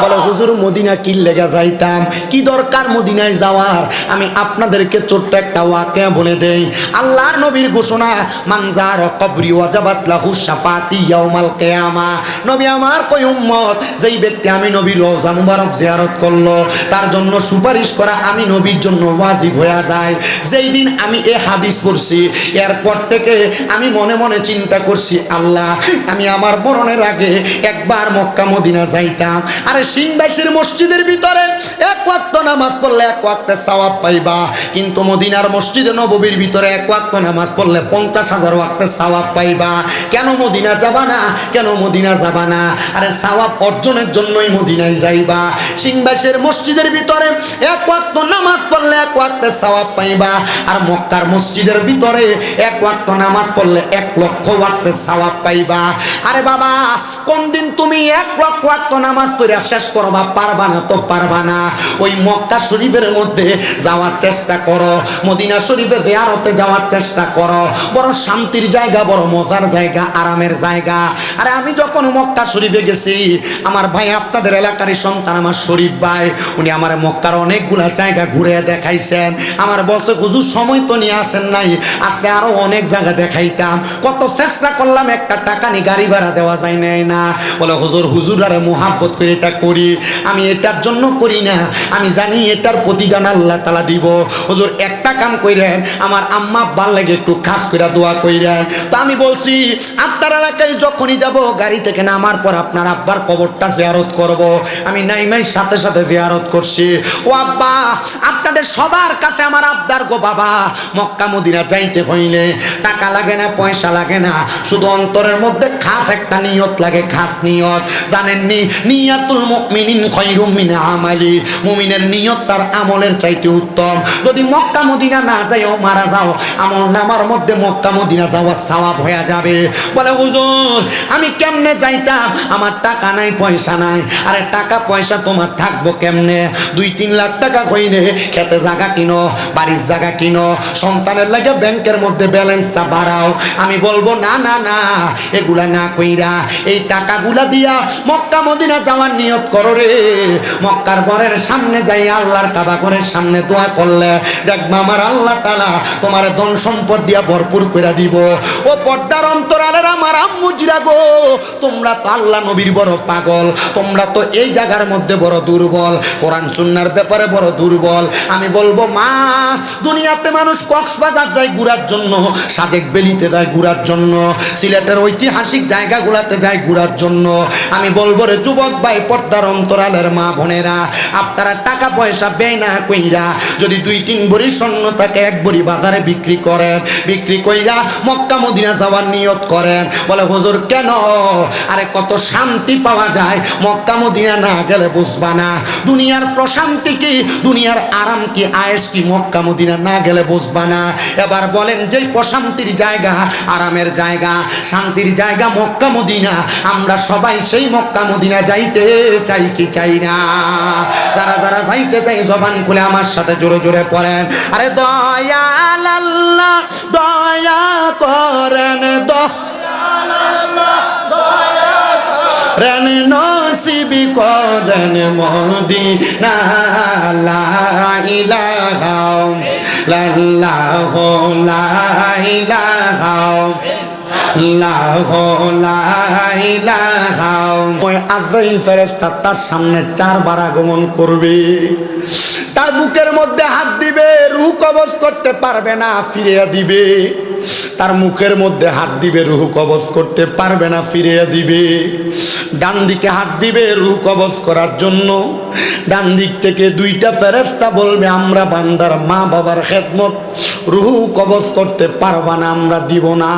বলে হুজুর মদিনা কি লেগে যাইতাম, কি দরকার মদিনায় যাওয়ার? আমি আপনাদেরকে ছোট্ট একটা ওয়াকিয়া বলে দেই। আল্লাহর নবীর ঘোষণা, মানজার কবরি ওয়াজাবাত লাহু শাফাতি ইয়াউমাল কিয়ামা। নবী আমার কই উম্মত, যেই ব্যক্তি আমি নবীর রওজা মুবারক জিয়ারত করলো, তার জন্য সুপারিশ করা আমি নবীর জন্য ওয়াজিব হয়ে যায়। যেই দিন আমি এই হাদিস পড়ছি, এরপর থেকে আমি মনে মনে চিন্তা করছি, আল্লাহ আমি আমার মরণের আগে একবার মক্কা মদিনা যাইতাম। আরে সিংবাসীর মসজিদের ভিতরে এক ওয়াক্ত নামাজ পড়লে এক ওয়াক্তের সওয়াব পাইবা, কিন্তু মদিনার মসজিদে নববীর ভিতরে এক ওয়াক্ত নামাজ পড়লে 50,000 ওয়াক্তের সওয়াব পাইবা। কেন মদিনা যাবা না? কেন মদিনা যাবা না? আরে সওয়াব অর্জনের জন্যই মদিনায় যাইবা। সিংবাসীর মসজিদের ভিতরে এক ওয়াক্ত নামাজ পড়লে এক ওয়াক্তের সওয়াব পাইবা, আর মক্কার মসজিদের ভিতরে এক ওয়াক্ত নামাজ পড়লে 1,00,000 ওয়াক্তের সওয়াব পাইবা। আরে বাবা, কোন দিন তুমি 1,00,000 ওয়াক্ত নামাজ পড়ে শেষ করবা? পারবা না তো পারবা না। ওই মক্কা শরীফের মধ্যে যাওয়ার চেষ্টা করো, মদিনা শরীফে জিয়ারতে যাওয়ার চেষ্টা করো। বড় শান্তির জায়গা, বড় মজার জায়গা, আরামের জায়গা। আরে আমি যখন মক্কা শরীফে গেছি, আমার ভাই আপনাদের এলাকারই সন্তান, আমার শরীফ ভাই, উনি আমার মক্কার অনেকগুলা জায়গা ঘুরে দেখাইছেন। আমার বলছে হুজুর সময় তো নিয়ে আসেন নাই, আসলে আরো অনেক জায়গা দেখাইতাম। কত চেষ্টা করলাম, একটা টাকা নি গাড়ি ভাড়া দেওয়া যায় নাই না। বলে হুজুর আরে মোহাব্বত করে এটা করি, আমি এটার জন্য করি না, আমি জানি এটার প্রতিদান আল্লাহ তাআলা দিব। হুজুর একটা কাম কইরেন, আমার আম্মা আব্বার লাগে একটু খাস করে দোয়া কইরেন। তো আমি বলছি আপনার এলাকায় যখনই যাব, গাড়ি থেকে নামার পর আপনার আব্বার কবরটা জিয়ারত করব। আমি নাইমাই সাথে সাথে জিয়ারত করছি। ও আব্বা, আপনাদের সবার কাছে আমার আবদার গো বাবা, মক্কা মদিনা যাইতে হইলে টাকা লাগে না, পয়সা লাগে না, শুধু অন্তরের মধ্যে খাস একটা নিয়ত লাগে, খাস নিয়ত। জানেননি, নিয়াতুল মুমিনিন খায়রুম মিন আমালি, মুমিনের নিয়ত তার আমলের চাইতে উত্তম। যদি মক্কা মদিনা না যাও, মারা যাও, আমল নামার মধ্যে মক্কা মদিনা যাওয়ার সওয়াব হয়ে যাবে। বলে হুজুর আমি কেমনে যাইতাম? আমার টাকা নাই, পয়সা নাই। আরে টাকা পয়সা তোমার থাকবো কেমনে? 2-3 লাখ টাকা কইরে খেতে জায়গা কিনো, বাড়ির জায়গা কিনো, সন্তানের লাগে ব্যাংকের মধ্যে ব্যালেন্সটা বাড়াও। আমি বলবো না না না, এগুলা না কইরা এই টাকাগুলা দিয়া মক্কা মদিনা যাওয়ার নিয়ত করো রে। মক্কার ঘরের সামনে যাই, আল্লাহর কাবা ঘরের সামনে দোয়া করলে দেখবা আমার আল্লাহ তাআলা তোমার ধন সম্পদ দিয়া ভরপুর করে দিব। ও পর্দার অন্তরালের আমার আম্মু জিরা গো, তোমরা তো আল্লাহ নবীর বড় পাগল, তোমরা তো এই জায়গার মধ্যে বড় দুর্বল, কোরআন সুন্নাহর ব্যাপারে বড় দুর্বল। আমি বলবো মা, দুনিয়াতে মানুষ কক্সবাজার যায় ঘোরার জন্য, সাজেক বেলিতে যায় ঘোরার জন্য, সিলেটের ঐতিহাসিক জায়গাগুলোতে যায় ঘোরার জন্য। আমি বলবো রে যুবক ভাই, পর্দার অন্তরালের মা বোনেরা, আপনারা টাকা পয়সা ব্যয় না কইরা যদি 2-3 ভরি স্বর্ণ থাকে, 1 ভরি বাজারে বিক্রি করেন, বিক্রি কইরা মক্কা মদিনা যাওয়ার নিয়ত করেন। বলে হুজুর কেন? আরে কত শান্তি পাওয়া যায় মক্কা মদিনা না গেলে বুঝবা না। দুনিয়ার প্রশান্তি কি, দুনিয়ার আরাম কি, আয়েশ কি, মক্কা মদিনা না গেলে বুঝবা না। এবার বলেন, যেই প্রশান্তির জায়গা, আরামের জায়গা, শান্তির জায়গা মক্কা মদিনা, আমরা সবাই সেই মক্কা মদিনা যাইতে চাই কি চাই না? যারা যারা যাইতে চাই জবান খুলে আমার সাথে জোরে জোরে পড়েন, আরে দয়াল আল্লাহ দয়া করেন, দয়াল আল্লাহ দয়া করেন, নসিব করেন মদিনা। লা ইলাহা ইল্লাল্লাহু লা ইলাহা আজরাইল ফেরেশতা তার সামনে 4 বার আগমন করবে, তার বুকের মধ্যে হাত দিবে, রূহ কবজ করতে পারবে না, ফিরিয়ে দিবে। তার মুখের মধ্যে হাত দিবে, রূহ কবজ করতে পারবে না, ফিরিয়ে দিবে। ডান দিকে হাত দিবে রূহ কবজ করার জন্য, ডান দিক থেকে 2টা ফেরেশতা বলবে আমরা বান্দার মা বাবার খেদমত রূহ কবজ করতে পারবা না, আমরা দিব না।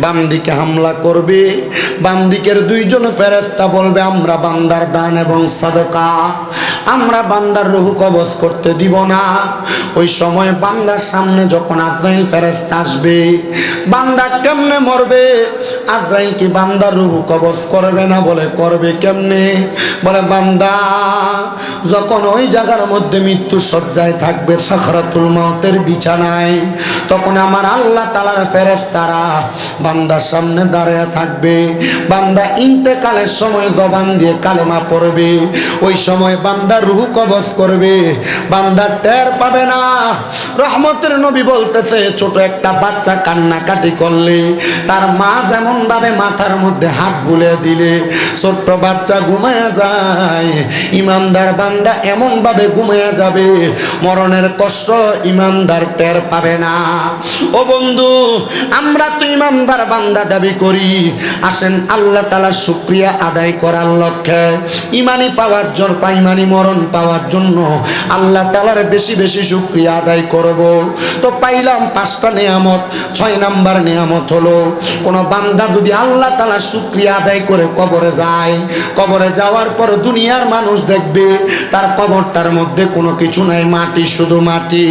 বাম দিকে হামলা করবে, বাম দিকের 2 জন ফেরেশতা বলবে আমরা বান্দার দান এবং সাদকা, আমরা বান্দার রূহ কবজ করতে দিব না। ওই সময় বান্দার সামনে যখন আজরাইল ফেরেশতা আসবে, বান্দা কেমনে মরবে? আজরাইল কি বান্দার রূহ কবজ করবে না? বলে করবে কেমনে? বলে বান্দা যখন ওই জায়গার মধ্যে মৃত্যু সজ্জায় থাকবে, সাকরাতুল মউতের বিছানায়, তখন আমার আল্লাহ তাআলার ফেরেশতারা বান্দার সামনে দাঁড়িয়ে থাকবে। বান্দা ইন্তেকালের সময় জবান দিয়ে কালেমা পড়বে, ওই সময় বান্দা রূহ কবজ করবে, বান্দা টের পাবে না। রহমতের নবী বলতেছে, ছোট একটা বাচ্চা কান্নাকাটি করলে তার মা যেমন ভাবে মাথার মধ্যে হাত বুলিয়ে দিলে ছোট্ট বাচ্চা ঘুমায়া যায়, ইমানদার বান্দা এমন ভাবে ঘুমায়া যাবে মরণের কষ্ট ইমানদার টের পাবে না। ও বন্ধু, আমরা তো ইমানদার বান্দা দাবি করি, আসেন আল্লাহ তাআলার শুকরিয়া আদায় করার লক্ষ্যে ইমানি পাওয়ার জন্য, ইমানি মরণ পাওয়ার জন্য আল্লাহ তাআলার বেশি বেশি শুকরিয়া আদায় করব। তো পাইলাম 5টা নিয়ামত। 6 নাম্বার নিয়ামত হলো, কোন বান্দা যদি আল্লাহ তাআলার শুকরিয়া আদায় করে কবরে যায়, কবরে যাওয়ার পর দুনিয়ার মানুষ দেখবে তার কবরটার মধ্যে কোনো কিছু নাই, মাটি, শুধু মাটি।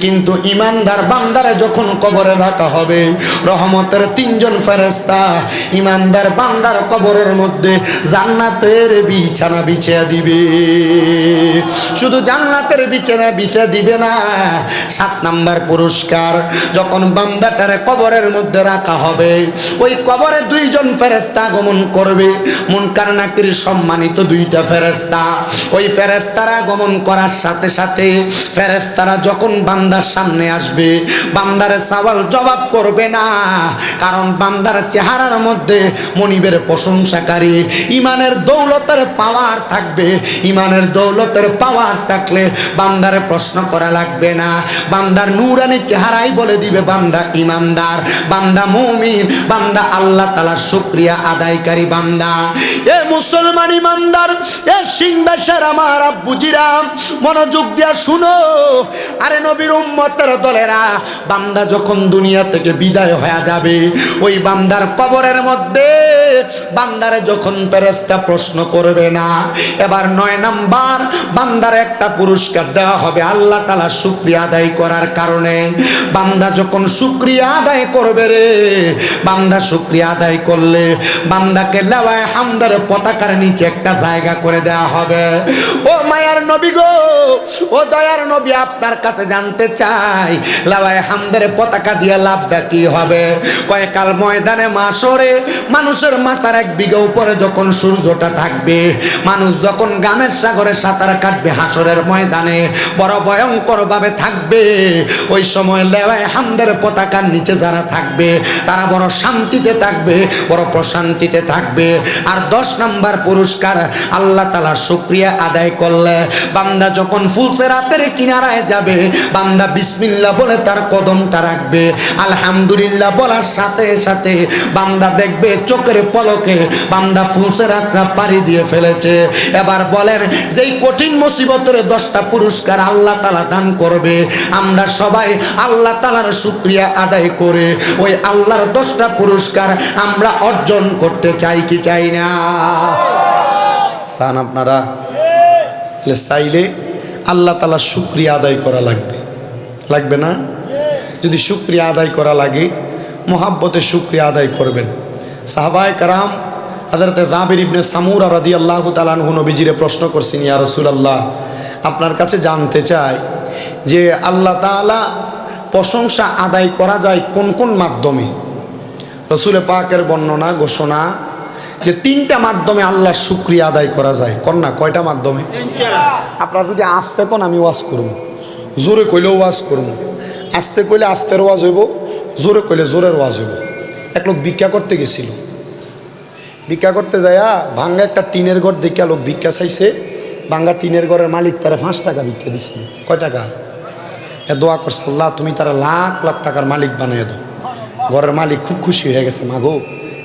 কিন্তু ইমানদার বান্দারে যখন কবরে রাখা হবে, রহমতের 3 জন ফেরেশতা ইমানদার বান্দার কবরের মধ্যে জান্নাতের বিছানা বিছিয়ে দিবে। শুধু জান্নাতের বিছানা বিছিয়ে দিবে না, 7 নাম্বার পুরস্কার, যখন বান্দাটারে কবরের মধ্যে রাখা হবে, ওই কবরে 2 জন ফেরেশতা আগমন করবে, মুনকার নাকির সম্মানিত 2টা ফেরেশতা। ওই ফেরেশতারা আগমন করার সাথে সাথে ফেরেশতারা যখন বান্দার সামনে আসবে, বান্দার সওয়াল জবাব করবে না, কারণ বান্দার চেহারার মধ্যে মনিবের প্রশংসাকারী ইমানের দৌলতের পাওয়ার থাকবে। ইমানের দৌলতের পাওয়ার থাকলে বান্দার প্রশ্ন করা লাগবে না, বান্দার নূরানি চেহারাই বলে দিবে বান্দা ইমানদার, বান্দা মুমিন, বান্দা আল্লাহ তাআলার শুকরিয়া আদায়কারী বান্দা। এ মুসলমান ইমানদার, এ সিংহাসের আমার আব্বুজিরা, মনোযোগ দিয়া শুনো। আরে নবীর উম্মতের দলেরা, বান্দা যখন দুনিয়া থেকে বিদায় হয়ে যাবে, ওই বান্দার কবরের মধ্যে বান্দারে যখন ফেরেশতা প্রশ্ন করবে না, এবার 9 নাম্বার বান্দার একটা পুরস্কার দেওয়া হবে আল্লাহ তাআলা শুকরিয়া আদায় করার কারণে। বান্দা যখন শুকরিয়া আদায় করবে রে, বান্দা শুকরিয়া আদায় করলে বান্দাকে লাওয়ায়ে হামদের পতাকার নিচে একটা জায়গা করে দেওয়া হবে। ও মায়ার নবী গো, ও দয়ার নবী, আপনার কাছে জানতে চাই লাওয়ায়ে হামদের পতাকা দিয়ে লাভটা কি হবে? কয়কাল ময়দানে মাশরে মানুষের মাথার 1 বিঘা উপরে যখন সূর্যটা থাকবে, মানুষ যখন গামের সাগরে সাঁতার কাটবে, হাসরের ময়দানে বড় ভয়ঙ্কর ভাবে থাকবে, ওই সময় লাওয়ায়ে হামদের পতাকার নিচে যারা থাকবে তারা বড় শান্তিতে থাকবে, বড় প্রশান্তিতে থাকবে। আর 10 নাম্বার পুরস্কার, আল্লাহ তাআলার শুকরিয়া আদায় করলে বান্দা যখন ফুলসেরাতের কিনারায় যাবে, বান্দা বিসমিল্লাহ বলে তার কদমটা রাখবে, আলহামদুলিল্লাহ বলার সাথে সাথে বান্দা দেখবে চোখের পলকে বান্দা ফুলসেরাতটা পাড়ি দিয়ে ফেলেছে। এবার বলেন, যেই কঠিন মুসিবতের 10টা পুরস্কার আল্লাহ তাআলা দান করবে, আমরা সবাই আল্লাহ তাআলার শুকরিয়া আদায় করে ওই আল্লাহর 10টা পুরস্কার আমরা অর্জন করতে চাই কি চাই না? চান আপনারা? চাইলে আল্লাহ তাআলার শুকরিয়া আদায় করা লাগবে, লাগবে না? যদি শুকরিয়া আদায় করা লাগে, মোহাব্বতে শুকরিয়া আদায় করবেন। সাহাবায়ে কেরাম হযরত জাবির ইবনে সামুরা রাদিয়াল্লাহু তাআলা আনহু নবীজিরে প্রশ্ন করছেন, ইয়া রাসূলুল্লাহ, আপনার কাছে জানতে চাই যে আল্লাহ তাআলা প্রশংসা আদায় করা যায় কোন কোন মাধ্যমে? রাসূল পাকের বর্ণনা, ঘোষণা যে 3টা মাধ্যমে আল্লাহর শুকরিয়া আদায় করা যায়। কন্যা কয়টা মাধ্যমে? 3টা। আপনারা যদি আস্তে কোন আমি ওয়াজ করব, জোরে কইলেও ওয়াজ করব, আস্তে কইলে আস্তের ওয়াজ হইব, জোরে কইলে জোরের ওয়াজ হইব। এক লোক ভিক্ষা করতে গেছিল, ভিক্ষা করতে যাইয়া ভাঙ্গা একটা টিনের ঘর দেখিয়া লোক ভিক্ষা চাইছে, ভাঙ্গা টিনের ঘরের মালিক তারা 5 টাকা ভিক্ষা দিছে। কয় টাকা? দোয়া করছে, আল্লাহ তুমি তারা লাখ লাখ টাকার মালিক বানিয়ে দাও। ঘরের মালিক খুব খুশি হয়ে গেছে, মাগো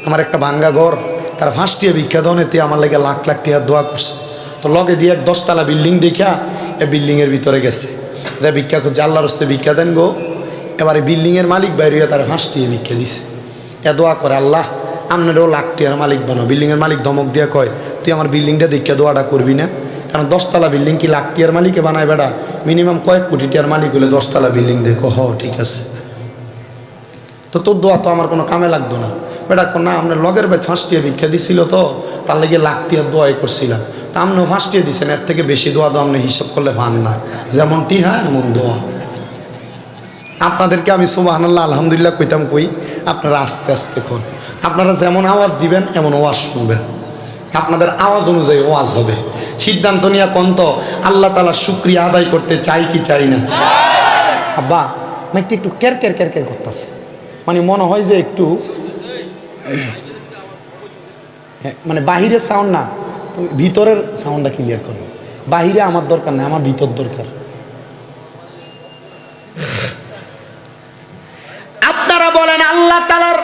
আমার একটা ভাঙ্গা ঘর, তারা 5 টিয়া ভিক্ষা দাও নেতে আমার লাগে লাখ লাখ টিয়ার দোয়া করছে। তো লগে দিয়ে 10 তলা বিল্ডিং দেখিয়া এ বিল্ডিংয়ের ভিতরে গেছে, ভিক্ষা করছে, আল্লাহর হস্তে ভিক্ষা দেন গো। এবারে বিল্ডিংয়ের মালিক বাইরে তারা 5 টিয়া ভিক্ষা দিছে। এ দোয়া করে, আল্লাহ আপনারও লাখ টিয়ার মালিক বানাও। বিল্ডিংয়ের মালিক ধমক দিয়ে কয়, তুই আমার বিল্ডিংটা দেখিয়া দোয়াটা করবি না? কারণ 10 তলা বিল্ডিং কি লাখ টিয়ার মালিকে বানায় বেড়া? মিনিমাম কয়েক কোটি টিয়ার মালিক হলে 10 তলা বিল্ডিং দেখো। হ ঠিক আছে, তো তোর দোয়া তো আমার কোনো কামে লাগতো না। বেটা না, আপনার লগের ভাই 5 টিয়া ভিক্ষা দিছিল, তো তার লাগে লাখ টিয়ার দোয়াই করছিলাম। তা আপনিও 5 টিয়া দিচ্ছেন, এর থেকে বেশি দোয়া তো আপনি হিসাব করলে পান না। যেমন টিহা এমন দোয়া। আপনাদেরকে আমি সুবহানাল্লাহ আলহামদুলিল্লাহ কইতাম কই, আপনারা আস্তে আস্তে কোন, আপনারা যেমন আওয়াজ দিবেন এমন ওয়াজ শুনবেন, আপনাদের আওয়াজ অনুযায়ী ওয়াজ হবে। সিদ্ধান্ত নিয়ে কন্ত আল্লাহ তাআলা শুকরিয়া আদায় করতে চাই কি চাই না? আব্বা মাইটি একটু কের কের কের কের করতেছে, মানে মনে হয় যে একটু মানে বাহিরের সাউন্ড না, তুমি ভিতরের সাউন্ডটা ক্লিয়ার করো। বাহিরে আমার দরকার নেই, আমার ভিতর দরকার। আপনারা বলেন আল্লাহ তাআলার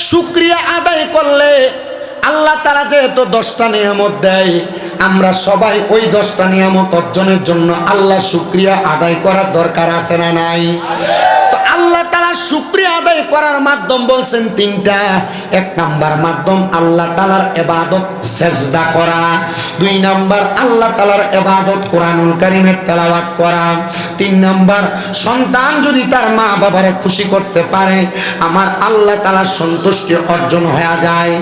শুকরিয়া আদায় করলে আল্লাহ তাআলা যেহেতু 10টা নিয়ামত দেয়, আমরা সবাই ওই 10টা নিয়ামত অর্জনের জন্য আল্লাহ শুকরিয়া আদায় করার দরকার আছে না নাই? তো আল্লাহ তাআলা শুকরিয়া আদায় করার মাধ্যম বলছেন 3টা। 1 নাম্বার মাধ্যম আল্লাহ তাআলার ইবাদত সিজদা করা, 2 নাম্বার আল্লাহ তাআলার ইবাদত কোরআনুল কারীমের তেলাওয়াত করা, 3 নাম্বার সন্তান যদি তার মা বাবারে খুশি করতে পারে আমার আল্লাহ তাআলার সন্তুষ্টি অর্জন হয়ে যায়।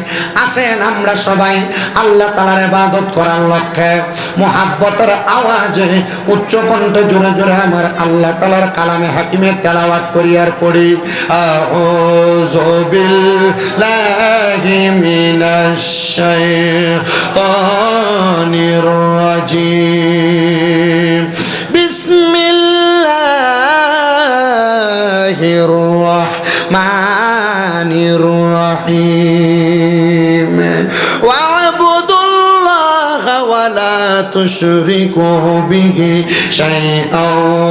আসেন আমরা সবাই আল্লাহ তাআলার ইবাদত করার লক্ষ্যে মুহাব্বতের আওয়াজে উচ্চ কণ্ঠে জোরে জোরে আমার আল্লাহ তাআলার কালামে হাকিমের তেলাওয়াত করি আর পড়ি আউযু বিল্লাহি মিনাশ শাইতানির রাজিম বিসমিল্লাহির রাহমানির রাহিম ওয়া'বুদুল্লাহা ওয়া লা তুশরিকু বিহি শাইআন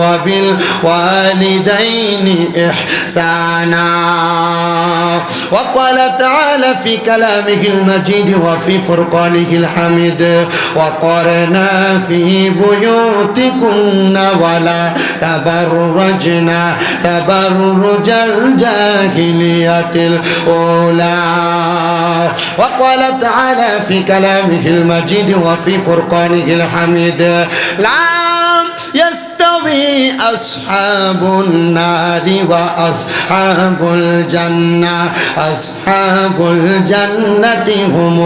ওয়া বিল ওয়ালিদাইনি ইহসানা। وقال تعالى في كلامه المجيد وفي فرقانه الحميد وقرنا في بيوتكن ولا تبرجنا تبرج الجاهلية الأولى. وقال تعالى في كلامه المجيد وفي فرقانه الحميد لا يستوي أصحاب النار وأصحاب الجنة أصحاب الجنة هم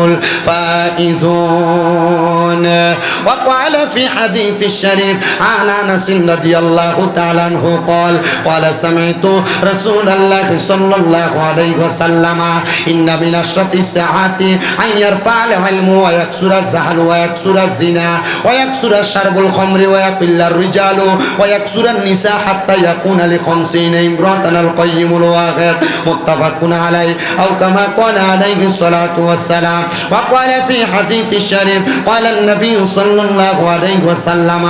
الفائزون. وقال في حديث الشريف عن أنس رضي الله تعالى عنه قال قال سمعت رسول الله صلى الله عليه وسلم إن من أشرط الساعات أن يرفع العلم ويكسر الزهل ويكسر الزنا ويكسر شرب الخمر ويقل الرجال ويكسر النساء حتى يكون ل50 امرأة القيم الواغر متفق عليه أو كما قال عليه الصلاة والسلام. وقال في حديث الشريف قال النبي صلى الله عليه وسلم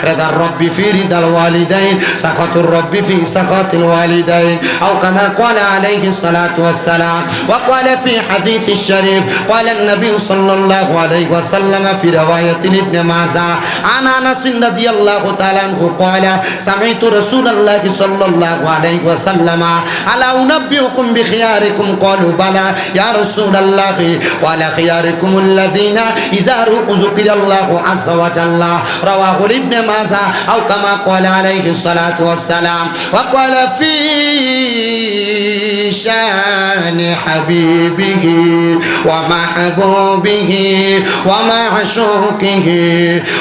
رضا الرب في رضا الوالدين سخط الرب في سخط الوالدين أو كما قال عليه الصلاة والسلام. وقال في حديث الشريف قال النبي صلى الله عليه وسلم في رواية ابن ماجه عن أنس رضي الله تعالى عنه قال سمعت رسول الله صلى الله عليه وسلم ألا أنبئكم بخياركم قالوا بلى يا رسول الله قال خياركم الذين إذا ذكر الله عز وجل رواه ابن ماجه أو كما قال عليه الصلاة والسلام. وقال في شان حبيبه ومحبوبه ومعشوقه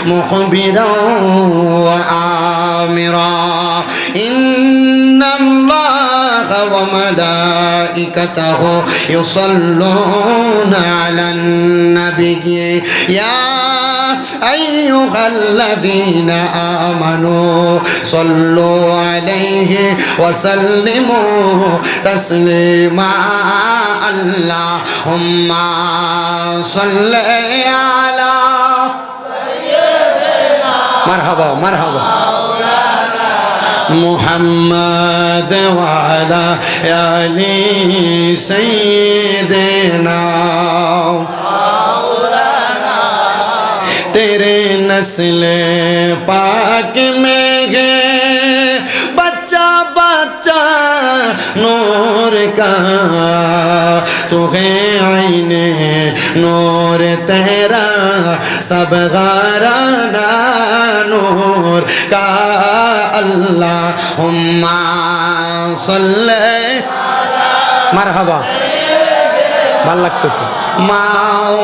مخبرا وآمرا إن الله وملائكته يصلون على النبي يا أيها الذين آمنوا صلوا عليه وسلموا تسليما اللهم صل على مرحبا مرحبا محمد وعلى آل سيدنا तेरे नस्ल पाक में है बच्चा बच्चा नूर का तो है आईने नूर तेरा सब गाराना नूर का अल्लाहुम्मा सल्ले मरहबा ভাল লাগতেছে মাও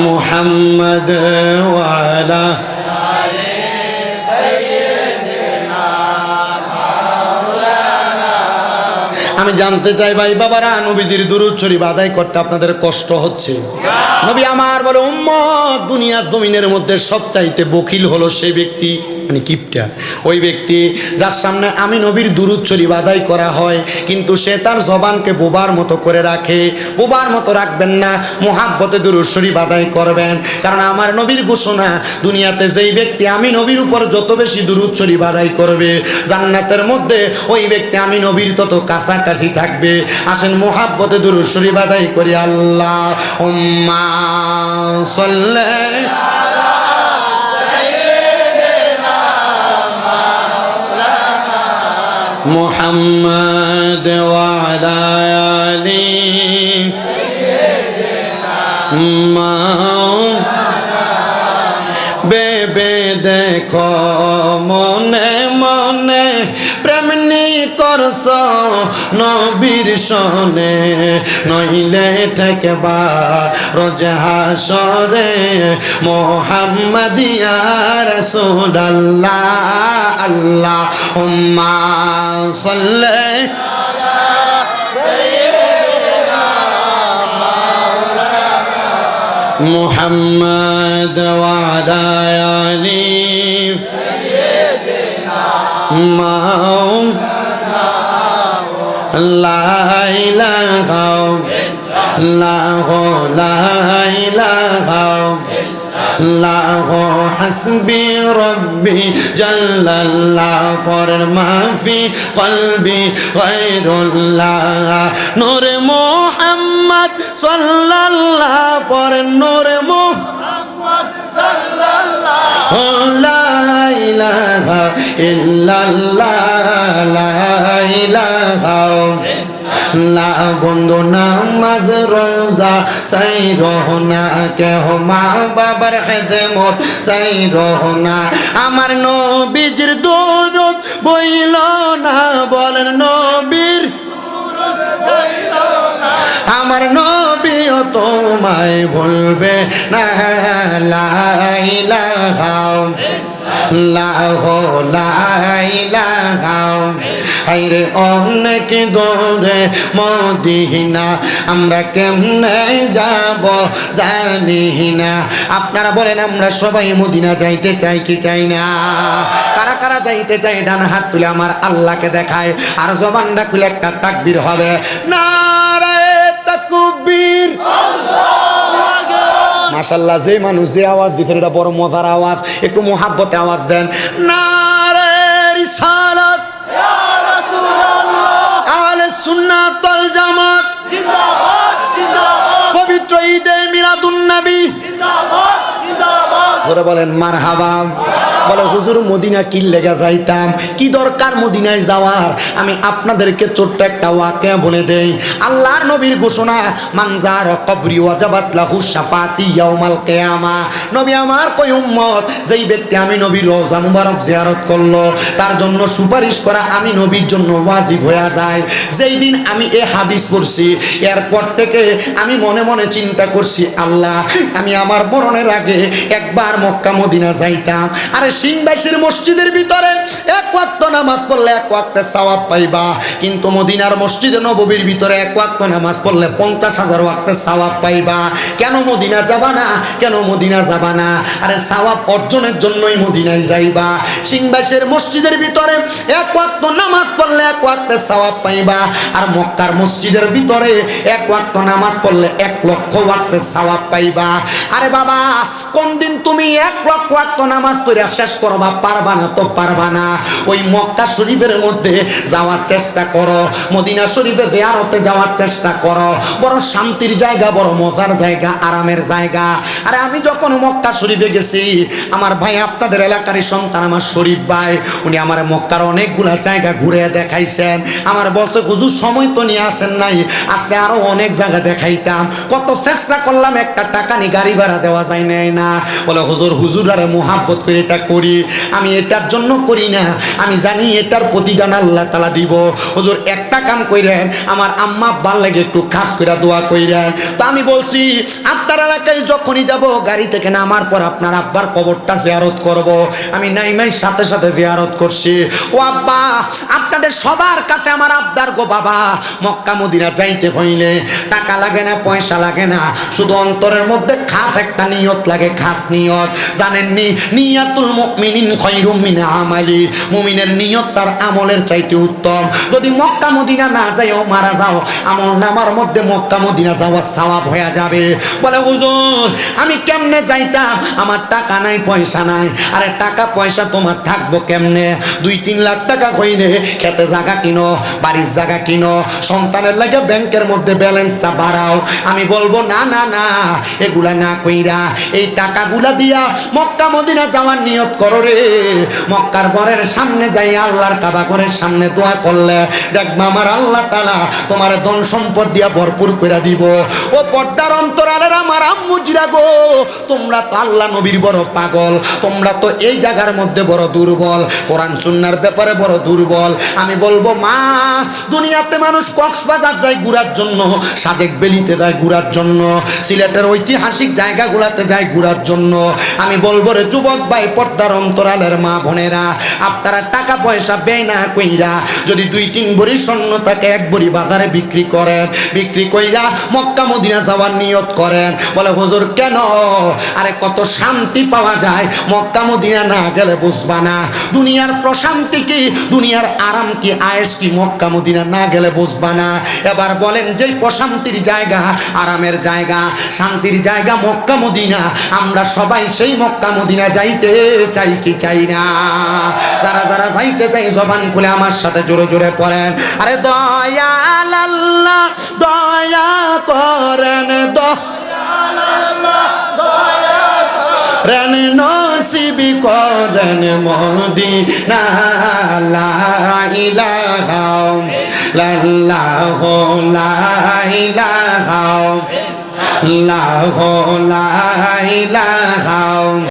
محمد وعلى আমি জানতে চাই ভাই বাবারা, নবীজির দুরূদ শরীফ আদায় করতে আপনাদের কষ্ট হচ্ছে? নবী আমার বলে উম্মত, দুনিয়ার জমিনের মধ্যে সবচাইতে বখিল হলো সেই ব্যক্তি, মানে কিপটা, ওই ব্যক্তি যার সামনে আমি নবীর দুরূদ শরীফ আদায় করা হয় কিন্তু সে তার জবানকে বোবার মতো করে রাখে। বোবার মতো রাখবেন না, মুহাব্বতে দুরূদ শরীফ আদায় করবেন। কারণ আমার নবীর ঘোষণা, দুনিয়াতে যেই ব্যক্তি আমি নবীর উপর যত বেশি দুরূদ শরীফ আদায় করবে, জান্নাতের মধ্যে ওই ব্যক্তি আমি নবীর তত কাছাকাছি থাকবে। আসেন মুহাব্বতে দুরূদ শরীফ আদায় করি। আল্লাহুম্মা সাল্লি মুহাম্মদ ওয়া আলা আলি বেবে দেখো মনে মনে প্রেমনি করছ নবীর সনে, নইলে ঠেকবা রোজ হাসরে মুহাম্মাদিয়া রাসূলুল্লাহ। আল্লাহুম্মা সাল্লি মুহাম্মদ ওয়া আলা আলি লা ইলাহা ইল্লাল্লাহু লা ইলাহা ইল্লাল্লাহু হাসবি রব্বি জাল্লাল্লাহ পড়েন মাফি কলবি গায়রুল্লাহ নূরে মুহাম্মদ সাল্লাল্লাহ পড়েন নূরে মুহাম্মদ সাল্লাল্লাহ লা ইলাহা ইল্লাল্লাহ লা ইলাহা লা বন্ধু নামাজ রোজা চাই রহনা কেহ মা বাবার খেদমত চাই রহনা আমার নবীজির দুরূদ বইল না বলেন নবীর আমার নবীও তোমায় ভুলবে না লা ইলাহা হাইরে অনেক দূরে মদিনা আমরা কেমনে যাব জানি না। আপনারা বলেন আমরা সবাই মদিনা যাইতে চাই কি চাই না? কারা কারা যাইতে চাই ডান হাত তুলে আমার আল্লাহকে দেখায় আর জবানটা খুলে একটা তাকবীর হবে। নারায়ে তাকবীর, মাশাআল্লাহ। যে মানুষ যে আওয়াজ দিছেন এটা বড় মজার আওয়াজ, একটু মুহাব্বতে আওয়াজ দেন। নারে রিসালাত ইয়া রাসূলুল্লাহ, আহলে সুন্নাত ওয়াল জামাত জিন্দাবাদ জিন্দাবাদ, পবিত্র ঈদে মিলাদুন নবী জিন্দাবাদ জিন্দাবাদ, জোরে বলেন মারহাবা। বলে হুজুর মদিনা কি লেগে যাইতাম, কি দরকার মদিনায় যাওয়ার? আমি আপনাদেরকে ছোট্ট একটা ওয়াকিয়া বলে দেই। আল্লাহর নবীর ঘোষণা, মানজার কবরি ওয়াজাবাত লাহু শাফাতি ইয়াউমাল কিয়ামা। নবী আমার কই উম্মত, যেই ব্যক্তি আমি নবীর রওজা মুবারক জিয়ারত করলো তার জন্য সুপারিশ করা আমি নবীর জন্য ওয়াজিব হয়ে যায়। যেই দিন আমি এই হাদিস পড়ছি এরপর থেকে আমি মনে মনে চিন্তা করছি, আল্লাহ আমি আমার মরণের আগে একবার মক্কা মদিনা যাইতাম। আরে সিংবাসীর মসজিদের ভিতরে এক ওয়াক্ত নামাজ পড়লে এক ওয়াক্তের সওয়াব পাইবা, কিন্তু মদিনার মসজিদে নববীর ভিতরে এক ওয়াক্ত নামাজ পড়লে 50,000 ওয়াক্তের সওয়াব পাইবা। কেন মদিনা যাবা না? কেন মদিনা যাবা না? আরে সওয়াব অর্জনের জন্যই মদিনায় যাইবা। সিংবাসীর মসজিদের ভিতরে এক ওয়াক্ত নামাজ পড়লে এক ওয়াক্তের সওয়াব পাইবা, আর মক্কার মসজিদের ভিতরে এক ওয়াক্ত নামাজ পড়লে 1,00,000 ওয়াক্তের সওয়াব পাইবা। আরে বাবা, কোন দিন তুমি 1,00,000 ওয়াক্ত নামাজ পড়ে শেষ করবা? পারবা না তো পারবা না। ওই মক্কা শরীফের মধ্যে যাওয়ার চেষ্টা করো, মদিনা শরীফে জিয়ারতে যাওয়ার চেষ্টা করো। বড় শান্তির জায়গা, বড় মজার জায়গা, আরামের জায়গা। আরে আমি যখন মক্কা শরীফে গেছি, আমার ভাই আপনাদের এলাকারই সন্তান আমার শরীফ ভাই, উনি আমার মক্কার অনেকগুলা জায়গা ঘুরে দেখাইছেন। আমার বলছে হুজুর সময় তো নিয়ে আসেন নাই, আসলে আরো অনেক জায়গা দেখাইতাম। কত চেষ্টা করলাম, একটা টাকা নি গাড়ি ভাড়া দেওয়া যায় নাই না। বলে হুজুর হুজুর আরে মুহাব্বত করে এটা করি, আমি এটার জন্য করি না, আমি জানি এটার প্রতিদান আল্লাহ তাআলা দিব। হুজুর একটা কাম কইরেন, আমার আম্মা আব্বার লাগে একটু খাস করে দোয়া কইরেন। তো আমি বলছি আপনার এলাকায় যখনই যাব গাড়ি থেকে নামার পর আপনার আব্বার কবরটা জিয়ারত করব। আমি নাইমাই সাথে সাথে জিয়ারত করছি। ও আব্বা, আপনাদের সবার কাছে আমার আবদার গো বাবা, মক্কা মদিনা যাইতে হইলে টাকা লাগে না, পয়সা লাগে না, শুধু অন্তরের মধ্যে খাস একটা নিয়ত লাগে, খাস নিয়ত। জানেননি, নিয়াতুল মুমিনিন খায়রুম মিন আমালি, মুমিনের নিয়ত তার আমলের চাইতে উত্তম। যদি মক্কা মদিনা না যাইও মারা যাও, আমল নামার মধ্যে মক্কা মদিনা যাওয়ার সওয়াব হয়ে যাবে। বলে হুজুর আমি কেমনে যাইতাম, আমার টাকা নাই, পয়সা নাই। আরে টাকা পয়সা তোমার থাকবো কেমনে? 2-3 লাখ টাকা হইলে খেতে জায়গা কিনো, বাড়ির জায়গা কিনো, সন্তানের লাগে ব্যাংকের মধ্যে ব্যালেন্সটা বাড়াও। আমি বলবো না না না, এগুলা না কইরা এই টাকাগুলা দিয়া মক্কা মদিনা যাওয়ার নিয়ত করো রে। মক্কার ঘরের সামনে যাই আল্লাহর কাবা ঘরের সামনে দোয়া করলে দেখবা আমার আল্লাহ তাআলা তোমার ধন সম্পদ দিয়া ভরপুর করে দিব। ও পর্দার অন্তরালের আমার আম্মুজিরা গো, তোমরা তো আল্লাহ নবীর বড় পাগল, তোমরা তো এই জায়গার মধ্যে বড় দুর্বল, কোরআন সুন্নাহর ব্যাপারে বড় দুর্বল। আমি বলবো মা, দুনিয়াতে মানুষ কক্সবাজার যায় ঘোরার জন্য, সাজেক বেলিতে যায় ঘোরার জন্য, সিলেটের ঐতিহাসিক জায়গাগুলোতে যায় ঘোরার জন্য। আমি বলবো রে যুবক ভাই, পর্দার অন্তরালের মা বোনেরা, আপনারা টাকা পয়সা ব্যয় না কইরা যদি 2-3 ভরি স্বর্ণ তাকে 1 ভরি বাজারে বিক্রি করেন, বিক্রি কইরা মক্কা মদিনা যাওয়ার নিয়ত করেন। বলে হুজুর কেন? আরে কত শান্তি পাওয়া যায় মক্কা মদিনা না গেলে বুঝবা না। দুনিয়ার প্রশান্তি কি, দুনিয়ার আরাম কি, আয়েশ কি মক্কা মদিনা না গেলে বুঝবা না। এবার বলেন, যেই প্রশান্তির জায়গা, আরামের জায়গা, শান্তির জায়গা মক্কা মদিনা, আমরা সবাই সেই মক্কা মদিনা যাইতে চাই কি চাই না? যারা যারা যাইতে চাই জবান খুলে আমার সাথে জোরে জোরে পড়েন, আরে দয়াল আল্লাহ দয়া করেন, দয়াল নসিবি করেন মদিনা, লা ইলাহা ইল্লাল্লাহু লা ইলাহা ইল্লাল্লাহু লা ইলাহা